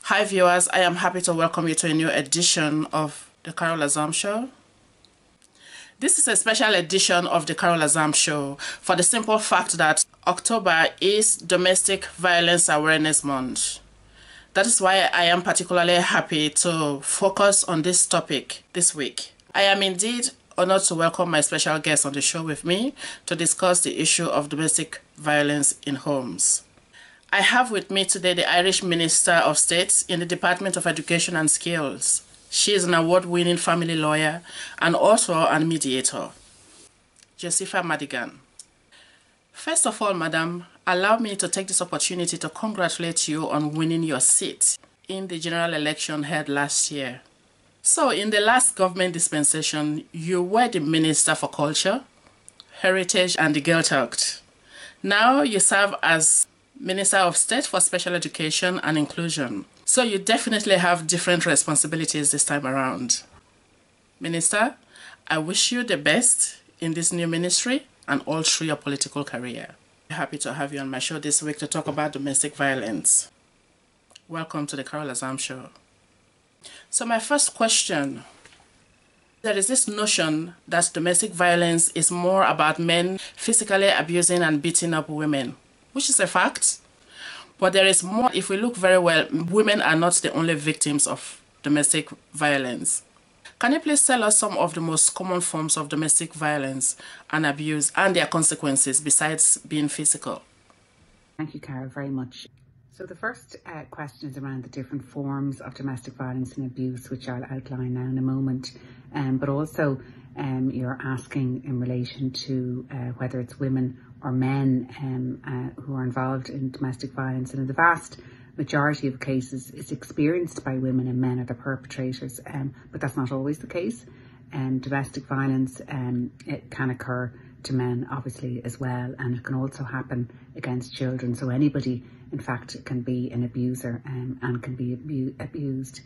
Hi viewers, I am happy to welcome you to a new edition of the Carol Azams Show. This is a special edition of the Carol Azams Show for the simple fact that October is Domestic Violence Awareness Month. That is why I am particularly happy to focus on this topic this week. I am indeed honored to welcome my special guest on the show with me to discuss the issue of domestic violence in homes. I have with me today the Irish Minister of State in the Department of Education and Skills. She is an award-winning family lawyer and also a mediator, Josepha Madigan. First of all, Madam, allow me to take this opportunity to congratulate you on winning your seat in the general election held last year. So, in the last government dispensation, you were the Minister for Culture, Heritage and the Gaeltacht. Now you serve as Minister of State for Special Education and Inclusion. So you definitely have different responsibilities this time around. Minister, I wish you the best in this new ministry and all through your political career. I'm happy to have you on my show this week to talk about domestic violence. Welcome to the Carol Azams Show. So my first question, there is this notion that domestic violence is more about men physically abusing and beating up women, which is a fact. But there is more. If we look very well, women are not the only victims of domestic violence. Can you please tell us some of the most common forms of domestic violence and abuse and their consequences besides being physical? Thank you, Carol, very much. So the first question is around the different forms of domestic violence and abuse, which I'll outline now in a moment. But also you're asking in relation to whether it's women or men who are involved in domestic violence, and in the vast majority of cases it's experienced by women and men are the perpetrators, but that's not always the case. Domestic violence it can occur to men obviously as well, and it can also happen against children. So anybody in fact can be an abuser and can be abused.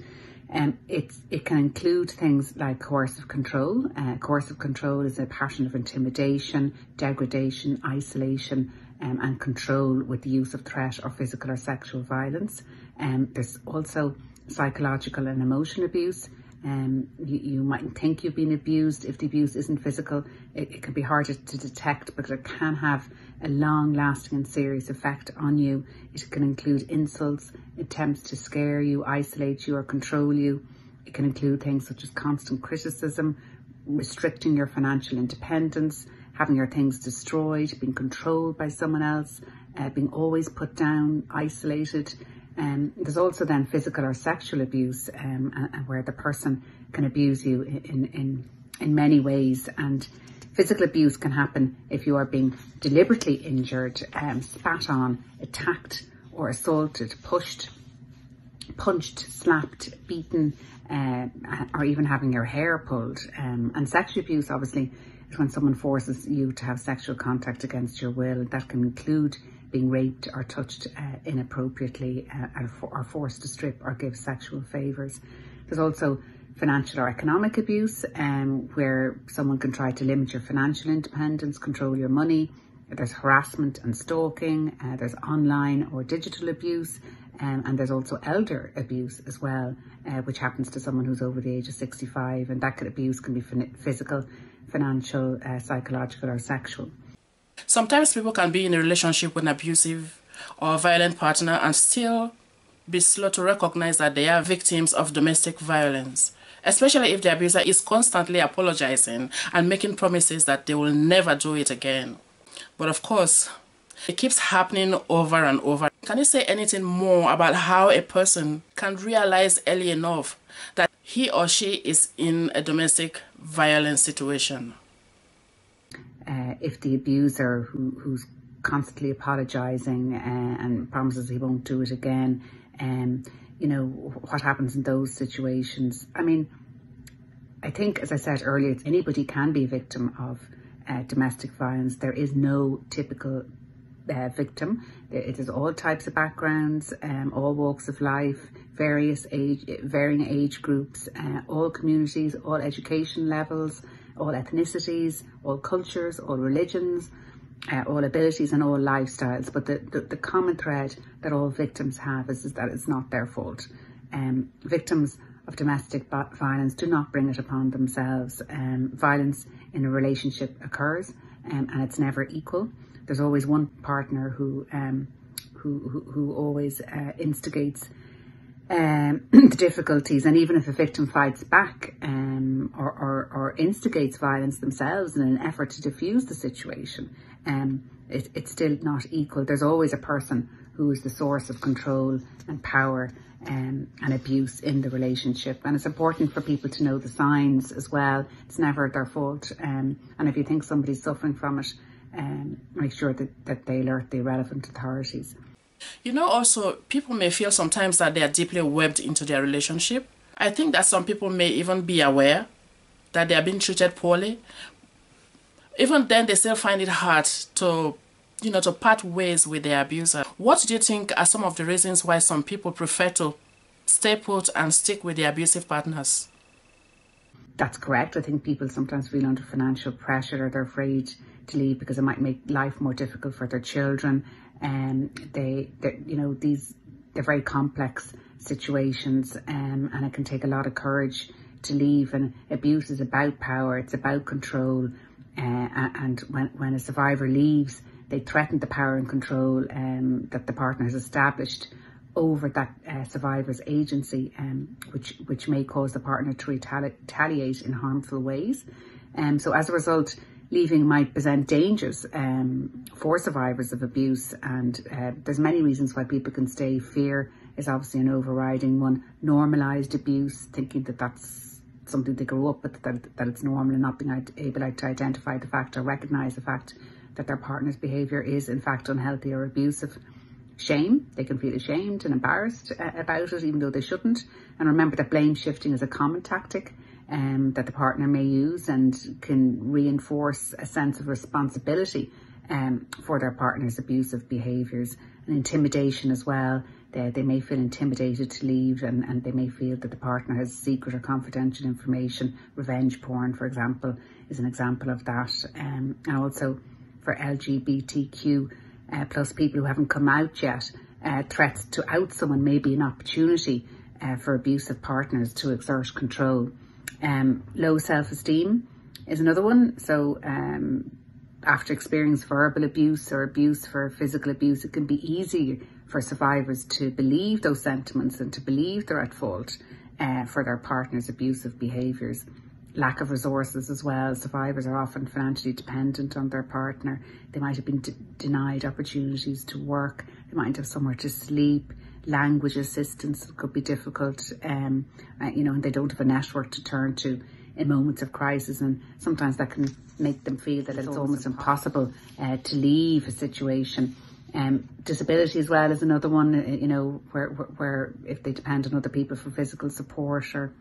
It can include things like coercive control. Coercive control is a pattern of intimidation, degradation, isolation and control with the use of threat or physical or sexual violence. There's also psychological and emotional abuse. You might think you've been abused. If the abuse isn't physical, it can be harder to detect, but it can have a long-lasting and serious effect on you. It can include insults, attempts to scare you, isolate you or control you. It can include things such as constant criticism, restricting your financial independence, having your things destroyed, being controlled by someone else, being always put down, isolated. There's also then physical or sexual abuse, where the person can abuse you in many ways. And physical abuse can happen if you are being deliberately injured, spat on, attacked or assaulted, pushed, punched, slapped, beaten, or even having your hair pulled. And sexual abuse obviously is when someone forces you to have sexual contact against your will. That can include being raped or touched inappropriately, or forced to strip or give sexual favours. There's also financial or economic abuse, where someone can try to limit your financial independence, control your money. There's harassment and stalking. There's online or digital abuse, and there's also elder abuse as well, which happens to someone who's over the age of 65, and that abuse can be physical, financial, psychological or sexual. Sometimes people can be in a relationship with an abusive or violent partner and still be slow to recognize that they are victims of domestic violence, especially if the abuser is constantly apologizing and making promises that they will never do it again. But of course, it keeps happening over and over. Can you say anything more about how a person can realize early enough that he or she is in a domestic violence situation? If the abuser who's constantly apologising and promises he won't do it again, you know, what happens in those situations? I mean, I think, as I said earlier, anybody can be a victim of domestic violence. There is no typical victim. It is all types of backgrounds, all walks of life, varying age groups, all communities, all education levels, all ethnicities, all cultures, all religions. all abilities and all lifestyles, but the common thread that all victims have is that it's not their fault. Victims of domestic violence do not bring it upon themselves. Violence in a relationship occurs, and it's never equal. There's always one partner who always instigates the difficulties, and even if a victim fights back or instigates violence themselves in an effort to diffuse the situation, it's still not equal. There's always a person who is the source of control and power and abuse in the relationship. And it's important for people to know the signs as well. It's never their fault. And if you think somebody's suffering from it, make sure that they alert the relevant authorities. You know, also, people may feel sometimes that they are deeply webbed into their relationship. I think that some people may even be aware that they are being treated poorly. Even then, they still find it hard to part ways with their abuser. What do you think are some of the reasons why some people prefer to stay put and stick with their abusive partners? That's correct. I think people sometimes feel under financial pressure, or they're afraid to leave because it might make life more difficult for their children. They're very complex situations, and it can take a lot of courage to leave. And abuse is about power, it's about control. And when a survivor leaves, they threaten the power and control that the partner has established over that survivor's agency, which may cause the partner to retaliate in harmful ways. So as a result, leaving might present dangers for survivors of abuse, and there's many reasons why people can stay. Fear is obviously an overriding one. Normalised abuse, thinking that that's something they grew up with, that it's normal, and not being able to identify the fact or recognise the fact that their partner's behaviour is in fact unhealthy or abusive. Shame, they can feel ashamed and embarrassed about it, even though they shouldn't. And remember that blame shifting is a common tactic that the partner may use, and can reinforce a sense of responsibility for their partner's abusive behaviours. And intimidation as well. They may feel intimidated to leave, and they may feel that the partner has secret or confidential information. Revenge porn, for example, is an example of that. And also for LGBTQ plus people who haven't come out yet, threats to out someone may be an opportunity for abusive partners to exert control. Low self-esteem is another one. So after experiencing verbal abuse or abuse for physical abuse, it can be easy for survivors to believe those sentiments and to believe they're at fault for their partner's abusive behaviours. Lack of resources as well. Survivors are often financially dependent on their partner. They might have been denied opportunities to work. They might have somewhere to sleep. Language assistance could be difficult. And they don't have a network to turn to in moments of crisis. And sometimes that can make them feel that it's almost impossible to leave a situation. Disability as well is another one, where if they depend on other people for physical support, or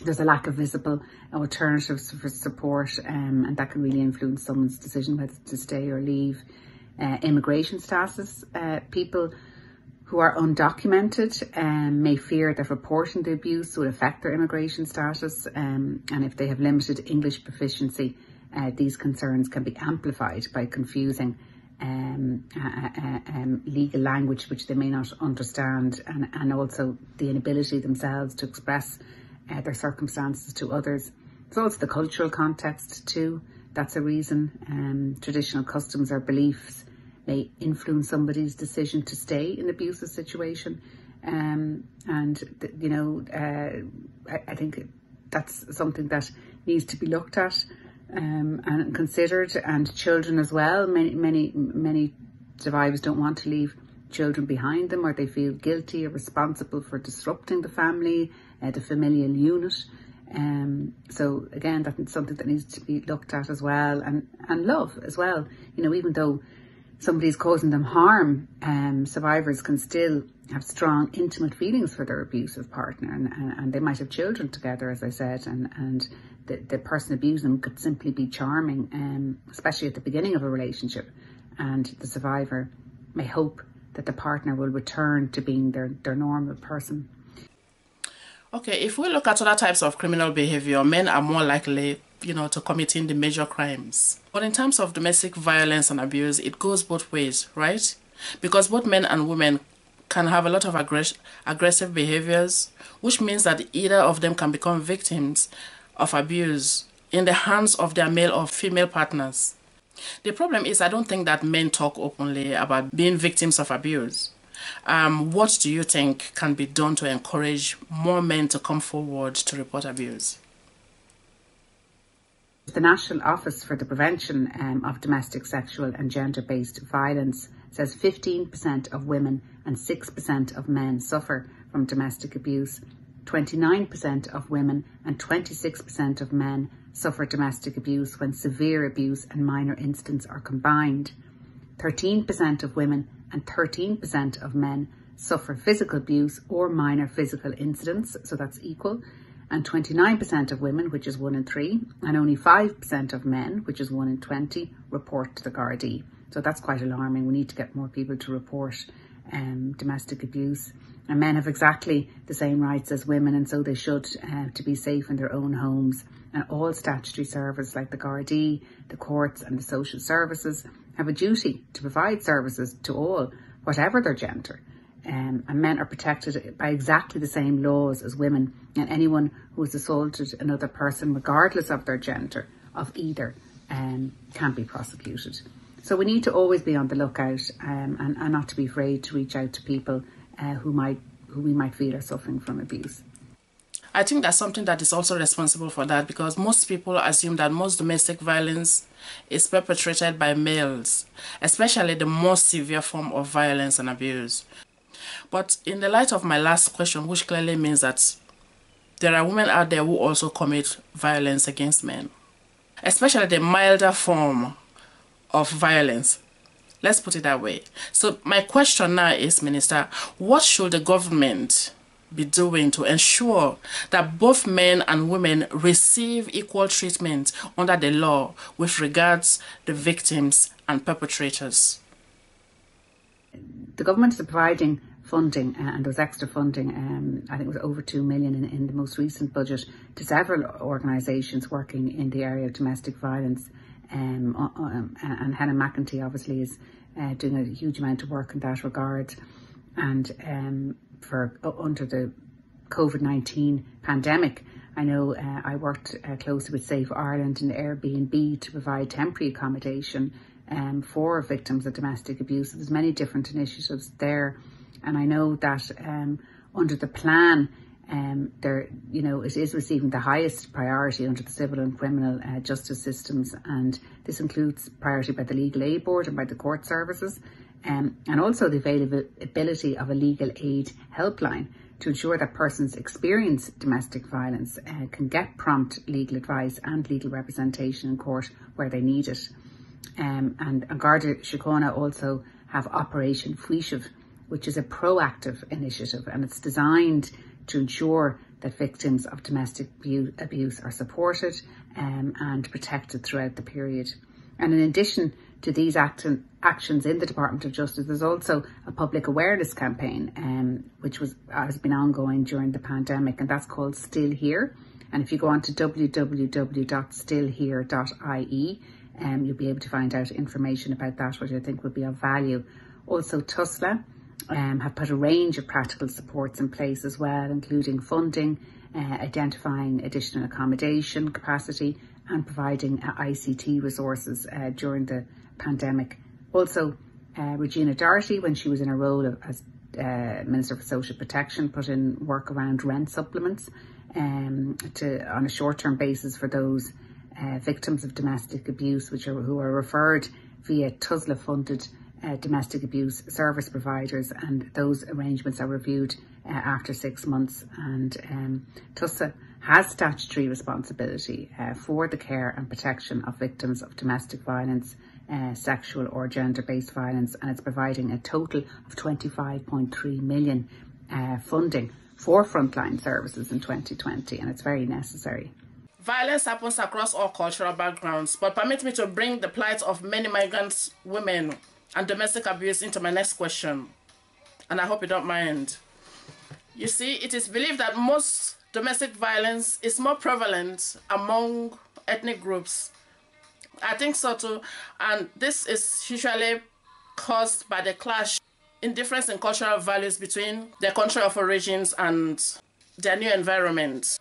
there's a lack of visible alternatives for support, and that can really influence someone's decision whether to stay or leave. Immigration status, people who are undocumented may fear that reporting the abuse will affect their immigration status, and if they have limited English proficiency, these concerns can be amplified by confusing legal language which they may not understand, and also the inability themselves to express their circumstances to others. There's also the cultural context too. That's a reason. Traditional customs or beliefs may influence somebody's decision to stay in an abusive situation. I think that's something that needs to be looked at and considered. And children as well. Many survivors don't want to leave children behind them, or they feel guilty or responsible for disrupting the family, the familial unit. So again, that's something that needs to be looked at as well. And love as well. Even though somebody's causing them harm, survivors can still have strong, intimate feelings for their abusive partner, and they might have children together, as I said, and the person abusing them could simply be charming, especially at the beginning of a relationship, and the survivor may hope that the partner will return to being their normal person. Okay, if we look at other types of criminal behavior, men are more likely to committing the major crimes. But in terms of domestic violence and abuse, it goes both ways, right? Because both men and women can have a lot of aggressive behaviors, which means that either of them can become victims of abuse in the hands of their male or female partners. The problem is, I don't think that men talk openly about being victims of abuse. What do you think can be done to encourage more men to come forward to report abuse? The National Office for the Prevention of Domestic Sexual and Gender-Based Violence says 15% of women and 6% of men suffer from domestic abuse. 29% of women and 26% of men suffer domestic abuse when severe abuse and minor incidents are combined. 13% of women and 13% of men suffer physical abuse or minor physical incidents, so that's equal. And 29% of women, which is 1 in 3, and only 5% of men, which is 1 in 20, report to the Gardaí. So that's quite alarming. We need to get more people to report domestic abuse. And men have exactly the same rights as women, and so they should, to be safe in their own homes. And all statutory services like the Gardaí, the courts and the social services have a duty to provide services to all, whatever their gender. And men are protected by exactly the same laws as women, and anyone who has assaulted another person, regardless of their gender, of either, can be prosecuted. So we need to always be on the lookout and not to be afraid to reach out to people who we might feel are suffering from abuse. I think that's something that is also responsible for that, because most people assume that most domestic violence is perpetrated by males, especially the most severe form of violence and abuse. But in the light of my last question, which clearly means that there are women out there who also commit violence against men, especially the milder form of violence. Let's put it that way. So my question now is, Minister, what should the government be doing to ensure that both men and women receive equal treatment under the law with regards the victims and perpetrators? The government is providing funding, and there was extra funding, I think it was over 2 million in the most recent budget, to several organisations working in the area of domestic violence. And Helen McEntee obviously is doing a huge amount of work in that regard. And for under the COVID-19 pandemic, I know I worked closely with Safe Ireland and Airbnb to provide temporary accommodation for victims of domestic abuse. There's many different initiatives there, and I know that under the plan, it is receiving the highest priority under the civil and criminal justice systems, and this includes priority by the Legal Aid Board and by the court services, and also the availability of a legal aid helpline to ensure that persons experience domestic violence can get prompt legal advice and legal representation in court where they need it. And Garda Síochána also have Operation Fuishiv, which is a proactive initiative, and it's designed to ensure that victims of domestic abuse are supported and protected throughout the period. And in addition to these actions in the Department of Justice, there's also a public awareness campaign which has been ongoing during the pandemic, and that's called Still Here. And if you go on to www.stillhere.ie, you'll be able to find out information about that, which I think will be of value. Also, TUSLA have put a range of practical supports in place as well, including funding, identifying additional accommodation capacity, and providing ICT resources during the pandemic. Also, Regina Doherty, when she was in her role as Minister for Social Protection, put in work around rent supplements on a short-term basis for those victims of domestic abuse, who are referred via TUSLA-funded domestic abuse service providers, and those arrangements are reviewed after 6 months. And TUSLA has statutory responsibility for the care and protection of victims of domestic violence, sexual or gender-based violence, and it's providing a total of 25.3 million funding for frontline services in 2020, and it's very necessary. Violence happens across all cultural backgrounds, but permit me to bring the plight of many migrant women and domestic abuse into my next question, and I hope you don't mind. You see, it is believed that most domestic violence is more prevalent among ethnic groups. I think so too. And this is usually caused by the clash in difference in cultural values between their country of origins and their new environment.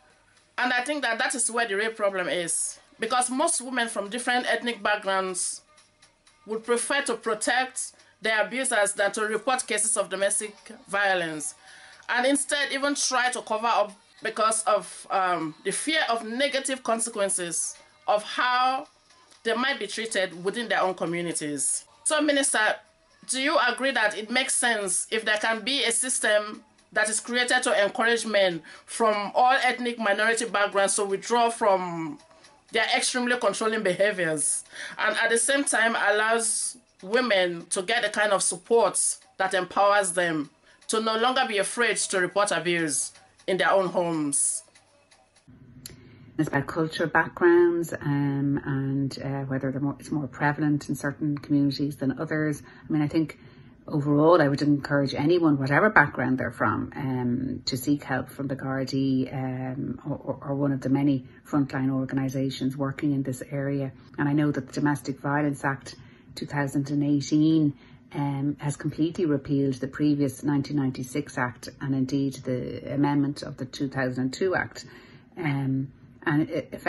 And I think that is where the real problem is. Because most women from different ethnic backgrounds would prefer to protect their abusers than to report cases of domestic violence. And instead even try to cover up because of the fear of negative consequences of how they might be treated within their own communities. So, Minister, do you agree that it makes sense if there can be a system that is created to encourage men from all ethnic minority backgrounds to withdraw from their extremely controlling behaviors, and at the same time allows women to get the kind of support that empowers them to no longer be afraid to report abuse in their own homes? It's about cultural backgrounds and whether it's more prevalent in certain communities than others. I mean, I think overall I would encourage anyone, whatever background they're from, to seek help from the Gardaí or one of the many frontline organisations working in this area. And I know that the Domestic Violence Act 2018 has completely repealed the previous 1996 Act and indeed the amendment of the 2002 Act. And it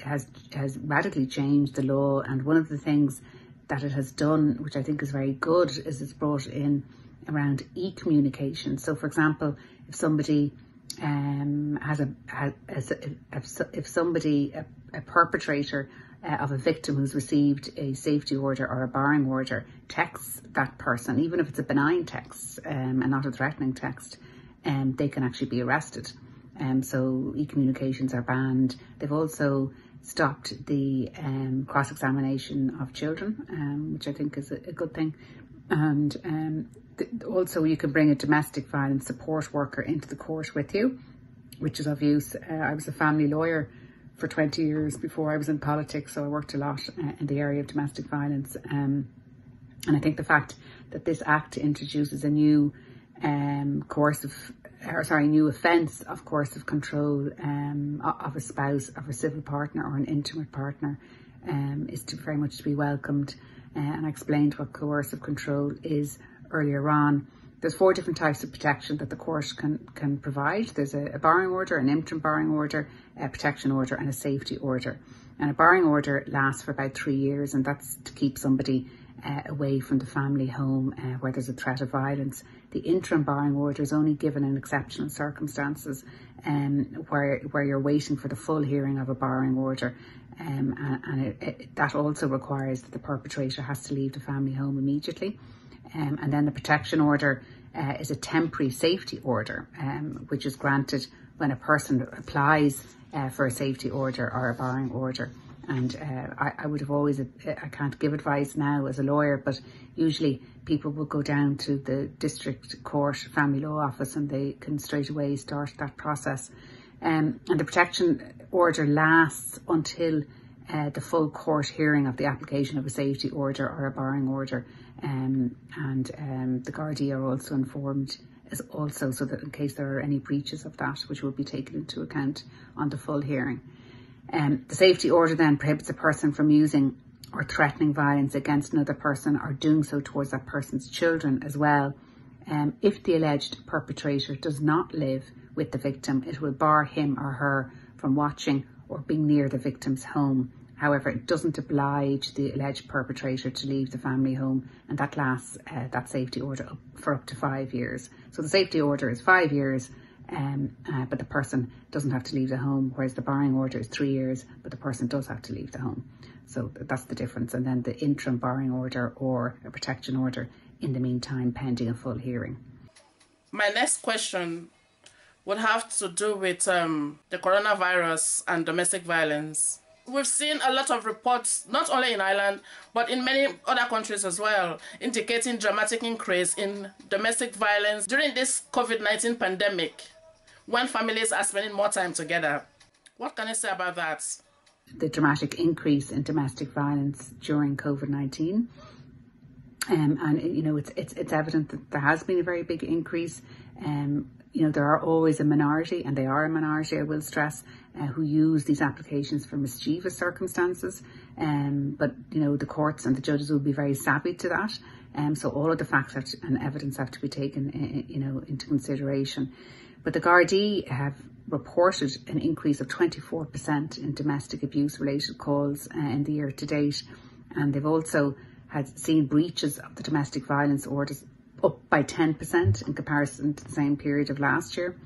has radically changed the law. And one of the things that it has done, which I think is very good, is it's brought in around e-communication. So, for example, if somebody a perpetrator of a victim who's received a safety order or a barring order texts that person, even if it's a benign text and not a threatening text, they can actually be arrested. So e-communications are banned. They've also stopped the cross-examination of children, which I think is a good thing. And also you can bring a domestic violence support worker into the court with you, which is of use. I was a family lawyer for 20 years before I was in politics, so I worked a lot in the area of domestic violence. And I think the fact that this act introduces a new new offence of coercive control of a spouse, of a civil partner or an intimate partner is very much to be welcomed. And I explained what coercive control is earlier on. There's 4 different types of protection that the court can provide. There's a barring order, an interim barring order, a protection order and a safety order. And a barring order lasts for about 3 years, and that's to keep somebody away from the family home where there's a threat of violence. The interim barring order is only given in exceptional circumstances where you're waiting for the full hearing of a barring order. That also requires that the perpetrator has to leave the family home immediately. And then the protection order is a temporary safety order, which is granted when a person applies for a safety order or a barring order. And I would have always, I can't give advice now as a lawyer, but usually people will go down to the district court family law office and they can straight away start that process. And the protection order lasts until the full court hearing of the application of a safety order or a barring order. The Gardaí are also informed so that in case there are any breaches of that, which will be taken into account on the full hearing. The safety order then prohibits a person from using or threatening violence against another person or doing so towards that person's children as well. If the alleged perpetrator does not live with the victim, it will bar him or her from watching or being near the victim's home. However, it doesn't oblige the alleged perpetrator to leave the family home, and that lasts, that safety order, for up to 5 years. So the safety order is 5 years, but the person doesn't have to leave the home, whereas the barring order is 3 years, but the person does have to leave the home. So that's the difference. And then the interim barring order or a protection order in the meantime, pending a full hearing. My next question would have to do with the coronavirus and domestic violence. We've seen a lot of reports, not only in Ireland, but in many other countries as well, indicating dramatic increase in domestic violence during this COVID-19 pandemic, when families are spending more time together. What can you say about that? The dramatic increase in domestic violence during COVID-19. And you know, it's evident that there has been a very big increase. You know, there are always a minority, and they are a minority, I will stress, who use these applications for mischievous circumstances. But, you know, the courts and the judges will be very savvy to that. So all of the facts and evidence have to be taken, you know, into consideration. But the Gardaí have reported an increase of 24% in domestic abuse related calls in the year to date. And they've also had seen breaches of the domestic violence orders up by 10% in comparison to the same period of last year.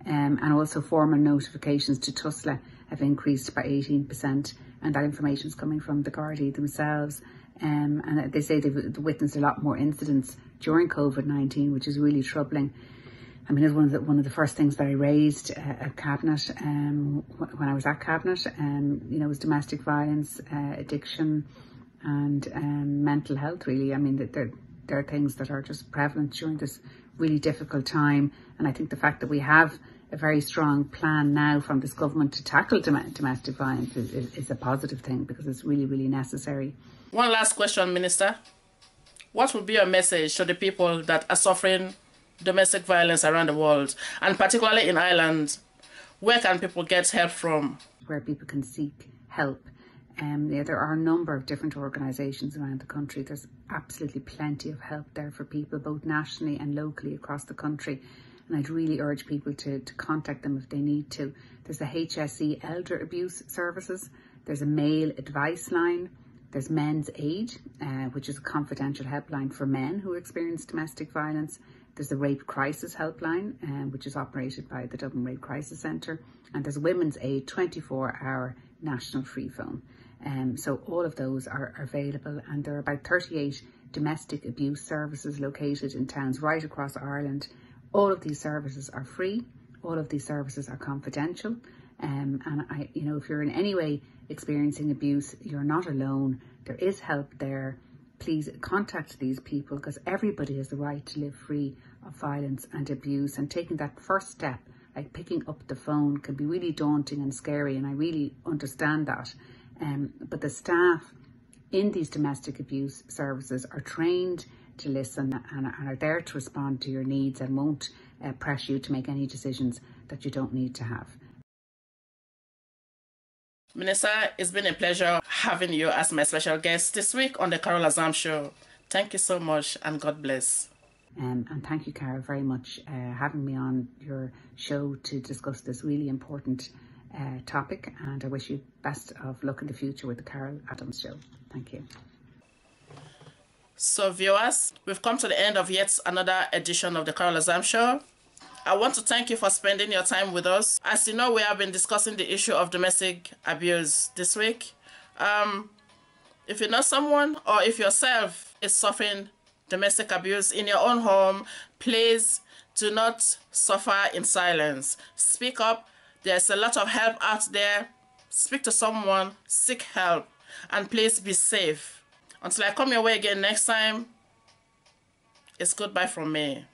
And also formal notifications to TUSLA have increased by 18%. And that information is coming from the Gardaí themselves. And they say they've witnessed a lot more incidents during COVID-19, which is really troubling. I mean, it's one of the first things that I raised at Cabinet when I was at Cabinet, you know, was domestic violence, addiction and mental health, really. I mean, there are things that are just prevalent during this really difficult time. And I think the fact that we have a very strong plan now from this government to tackle domestic violence is a positive thing, because it's really, really necessary. One last question, Minister. What would be your message to the people that are suffering domestic violence around the world, and particularly in Ireland? Where can people get help from? Where people can seek help. There are a number of different organisations around the country. There's absolutely plenty of help there for people, both nationally and locally across the country. And I'd really urge people to contact them if they need to. There's the HSE Elder Abuse Services. There's a male advice line. There's Men's Aid, which is a confidential helpline for men who experience domestic violence. There's the Rape Crisis Helpline, which is operated by the Dublin Rape Crisis Centre. And there's Women's Aid 24-hour national free phone. So all of those are available, and there are about 38 domestic abuse services located in towns right across Ireland. All of these services are free. All of these services are confidential. And you know, if you're in any way experiencing abuse, you're not alone. There is help there. Please contact these people, because everybody has the right to live free of violence and abuse. And taking that first step, like picking up the phone, can be really daunting and scary, and I really understand that. But the staff in these domestic abuse services are trained to listen and are there to respond to your needs, and won't press you to make any decisions that you don't need to have. Minister, it's been a pleasure having you as my special guest this week on the Carol Azams Show. Thank you so much, and God bless. And thank you, Carol, very much having me on your show to discuss this really important topic. And I wish you best of luck in the future with the Carol Azams Show. Thank you. So viewers, we've come to the end of yet another edition of the Carol Azams Show. I want to thank you for spending your time with us. As you know, we have been discussing the issue of domestic abuse this week. If you know someone, or if yourself is suffering domestic abuse in your own home, please do not suffer in silence. Speak up. There's a lot of help out there. Speak to someone, seek help, and please be safe. Until I come your way again next time, it's goodbye from me.